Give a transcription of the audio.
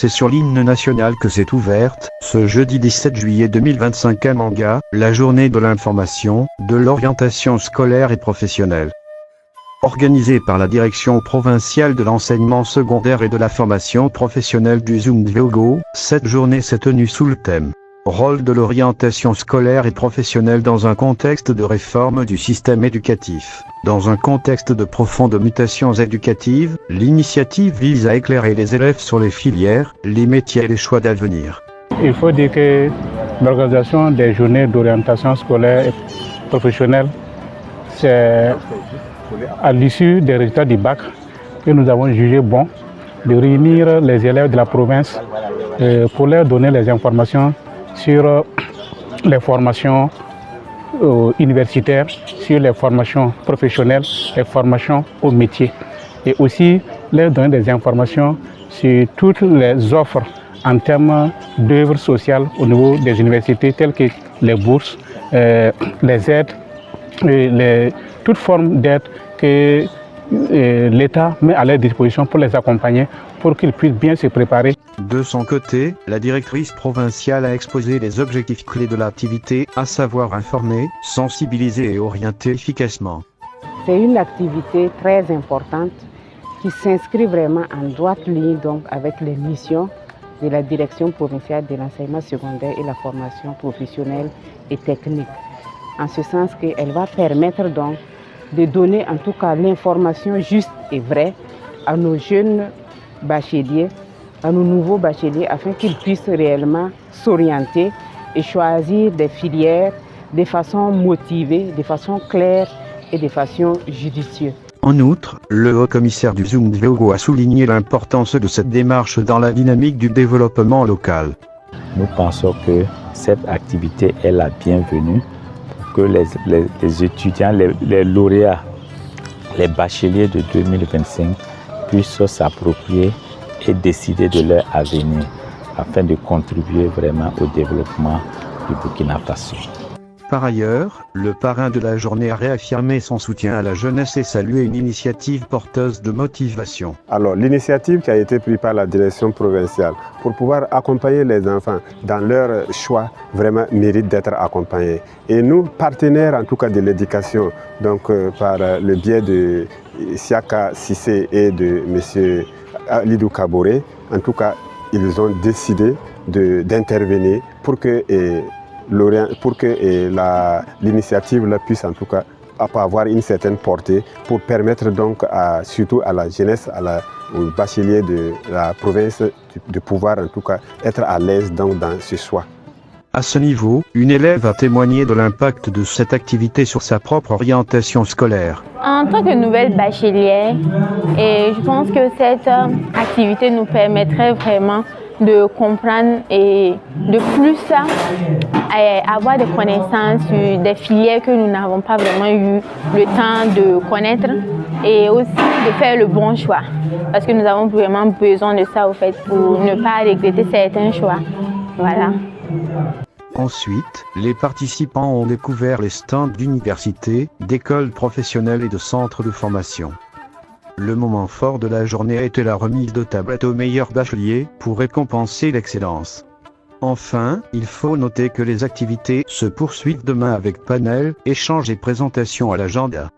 c'est sur l'hymne national que s'est ouverte, ce jeudi 17 juillet 2025 à Manga, la journée de l'information, de l'orientation scolaire et professionnelle. Organisée par la direction provinciale de l'enseignement secondaire et de la formation professionnelle du Zundvogo, cette journée s'est tenue sous le thème « Rôle de l'orientation scolaire et professionnelle dans un contexte de réforme du système éducatif ». Dans un contexte de profondes mutations éducatives, l'initiative vise à éclairer les élèves sur les filières, les métiers et les choix d'avenir. Il faut dire que l'organisation des journées d'orientation scolaire et professionnelle, c'est à l'issue des résultats du bac que nous avons jugé bon de réunir les élèves de la province pour leur donner les informations sur les formations universitaires, sur les formations professionnelles, les formations au métier. Et aussi leur donner des informations sur toutes les offres en termes d'œuvres sociales au niveau des universités, telles que les bourses, les aides, toute forme d'aide que l'État met à leur disposition pour les accompagner, pour qu'ils puissent bien se préparer. De son côté, la directrice provinciale a exposé les objectifs clés de l'activité, à savoir informer, sensibiliser et orienter efficacement. C'est une activité très importante qui s'inscrit vraiment en droite ligne donc, avec les missions de la direction provinciale de l'enseignement secondaire et la formation professionnelle et technique. En ce sens qu'elle va permettre donc de donner en tout cas l'information juste et vraie à nos jeunes bacheliers, à nos nouveaux bacheliers, afin qu'ils puissent réellement s'orienter et choisir des filières de façon motivée, de façon claire et de façon judicieuse. En outre, le haut-commissaire du Zundvogo a souligné l'importance de cette démarche dans la dynamique du développement local. Nous pensons que cette activité est la bienvenue pour que les étudiants, les lauréats, les bacheliers de 2025 puissent s'approprier et décider de leur avenir afin de contribuer vraiment au développement du Burkina Faso. Par ailleurs, le parrain de la journée a réaffirmé son soutien à la jeunesse et salué une initiative porteuse de motivation. Alors, l'initiative qui a été prise par la direction provinciale pour pouvoir accompagner les enfants dans leur choix vraiment mérite d'être accompagnés. Et nous, partenaires en tout cas de l'éducation, donc par le biais de Siaka Sissé et de M. Lidou Kaboré, en tout cas, ils ont décidé d'intervenir pour que l'initiative puisse en tout cas avoir une certaine portée pour permettre donc surtout à la jeunesse, aux bacheliers de la province de pouvoir en tout cas être à l'aise dans ce choix. À ce niveau, une élève a témoigné de l'impact de cette activité sur sa propre orientation scolaire. En tant que nouvelle bachelière, je pense que cette activité nous permettrait vraiment de comprendre et de plus avoir des connaissances sur des filières que nous n'avons pas vraiment eu le temps de connaître et aussi de faire le bon choix. Parce que nous avons vraiment besoin de ça au fait pour ne pas regretter certains choix. Voilà. Ensuite, les participants ont découvert les stands d'universités, d'écoles professionnelles et de centres de formation. Le moment fort de la journée a été la remise de tablettes aux meilleurs bacheliers pour récompenser l'excellence. Enfin, il faut noter que les activités se poursuivent demain avec panel, échanges et présentations à l'agenda.